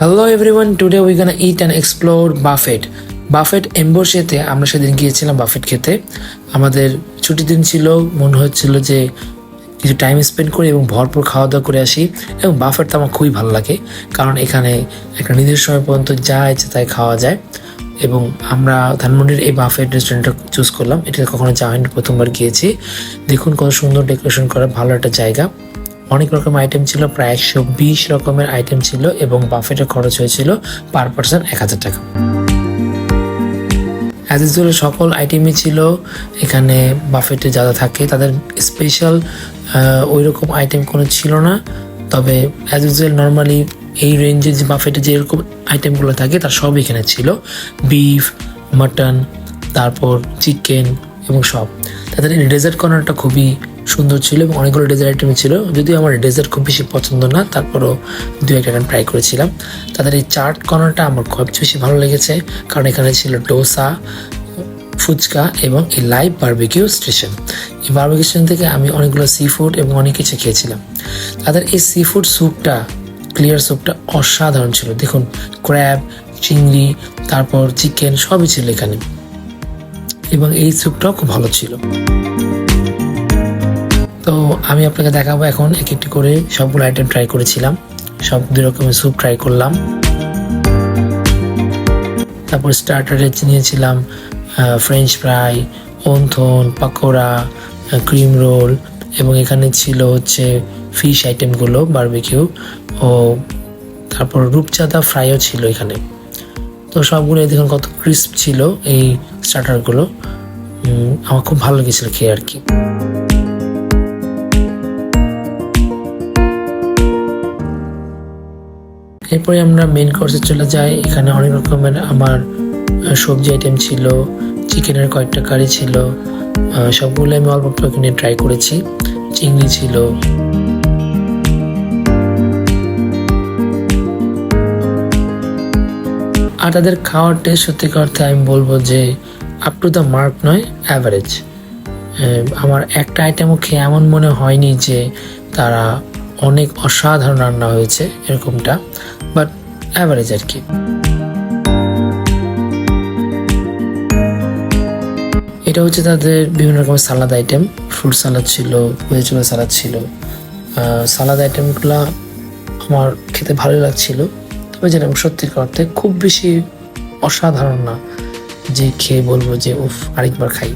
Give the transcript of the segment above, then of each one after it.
Hello everyone, today we're gonna eat and explore Buffett. Buffett এম্বসিতে আমরা সেদিন গিয়েছিলাম বাফেট খেতে। আমাদের ছুটির দিন ছিল, মনে হচ্ছিল যে কিছু টাইম স্পেন্ড করি এবং ভরপুর খাওয়া দাওয়া করে আসি। এবং বাফেট তো আমার খুবই ভালো লাগে, কারণ এখানে একটা নির্দিষ্ট সময় পর্যন্ত যা ইচ্ছে তাই খাওয়া যায়। এবং আমরা ধানমন্ডির এই বাফেট রেস্টুরেন্টটা চুজ করলাম। এটা কখনো যাওয়া হয়নি, প্রথমবার গিয়েছি। দেখুন কত সুন্দর ডেকোরেশন করা, ভালো একটা জায়গা। অনেক রকম আইটেম ছিল, প্রায় 120 রকমের আইটেম ছিল এবং বাফেটের খরচ হয়েছিল পার পার্সন 1000 টাকা। অ্যাজ ইউজুয়াল সকল আইটেমই ছিল এখানে। বাফেটে যা যা থাকে তাদের স্পেশাল ওই রকম আইটেম কোনো ছিল না, তবে অ্যাজ ইউজুয়াল নর্মালি এই রেঞ্জে যে বাফেটে যেরকম আইটেমগুলো থাকে তার সব এখানে ছিল। বিফ, মাটন, তারপর চিকেন এবং সব। তাদের ডেজার্ট কর্নারটা খুবই সুন্দর ছিল এবং অনেকগুলো ডেজার্ট আইটেম ছিল। যদিও আমার ডেজার্ট খুব বেশি পছন্দ না, তারপরও দু একটা ট্রাই করেছিলাম। তাদের এই চাট কর্নারটা আমার খুব বেশি ভালো লেগেছে, কারণ এখানে ছিল ডোসা, ফুচকা এবং এই লাইভ বারবিকিউ স্টেশন। এই বারবিকিউ স্টেশন থেকে আমি অনেকগুলো সি ফুড এবং অনেক কিছু খেয়েছিলাম। তাদের এই সি ফুড স্যুপটা, ক্লিয়ার স্যুপটা অসাধারণ ছিল। দেখুন ক্র্যাব, চিংড়ি, তারপর চিকেন সবই ছিল এখানে, এবং এই স্যুপটাও খুব ভালো ছিল। তো আমি আপনাকে দেখাবো এখন এক একটি করে সবগুলো আইটেম ট্রাই করেছিলাম। সব 2 রকমের স্যুপ ট্রাই করলাম। তারপর স্টার্টারে নিয়েছিলাম French fry, wonton, pakora, cream roll, এবং এখানে ছিল হচ্ছে ফিশ আইটেমগুলো বারবিকিউ, ও তারপর রূপচাঁদা ফ্রাইও ছিল এখানে। তো সবগুলো দেখুন কত ক্রিস্প ছিল এই স্টার্টারগুলো। আমার খুব ভালো লেগেছিল খেয়ে আর কি। এরপরে আমরা মেন কোর্সে চলে যাই। এখানে অনেক রকমের আমার সবজি আইটেম ছিল, চিকেনের কয়েকটা কারি ছিল, সবগুলো আমি অল্প অল্প কিনে ট্রাই করেছি। চিংড়ি ছিল। আর তাদের খাওয়ার টেস্ট সত্যিকার অর্থে আমি বলবো যে আপ টু দ্য মার্ক নয়, অ্যাভারেজ। আমার একটা আইটেমও খেয়ে এমন মনে হয়নি যে তারা অনেক অসাধারণ রান্না হয়েছে এরকমটা, বাট অ্যাভারেজ আর কি। এটা হচ্ছে তাদের বিভিন্ন রকমের সালাদ আইটেম। ফ্রুট সালাদ ছিল, ভেজিটেবল সালাদ ছিল। সালাদ আইটেমগুলো আমার খেতে ভালো লাগছিল, তবে যেটা সত্যিকার অর্থে খুব বেশি অসাধারণ না যে খেয়ে বলবো যে উফ আরেকবার খাই।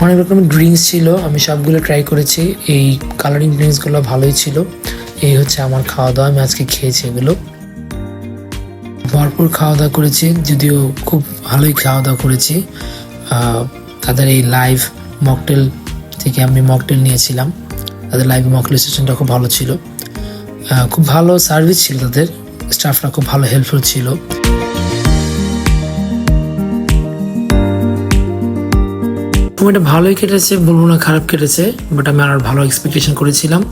অনেক রকমের ড্রিঙ্কস ছিল, আমি সবগুলো ট্রাই করেছি। এই কালারিং ড্রিঙ্কসগুলো ভালোই ছিল। এই হচ্ছে আমার খাওয়া দাওয়া, আমি আজকে খেয়েছি এগুলো। ভরপুর খাওয়া দাওয়া করেছি, যদিও খুব ভালোই খাওয়া দাওয়া করেছি। তাদের এই লাইভ মকটেল থেকে আমি মকটেল নিয়েছিলাম। তাদের লাইভ মকটেল স্টেশনটা খুব ভালো ছিল, খুব ভালো সার্ভিস ছিল, তাদের স্টাফরা খুব ভালো হেল্পফুল ছিল। সময়টা ভালোই কেটেছে, বলবো না খারাপ কেটেছে, বাট আমি আর ভালো এক্সপেকটেশন করেছিলাম।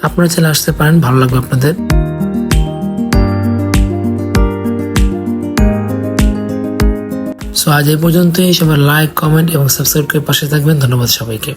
আপনারা চলে আসতে পারেন, ভালো লাগবে আপনাদের। সো আজ এই পর্যন্তই। সবাই লাইক, কমেন্ট এবং সাবস্ক্রাইব করে পাশে থাকবেন। ধন্যবাদ সবাইকে।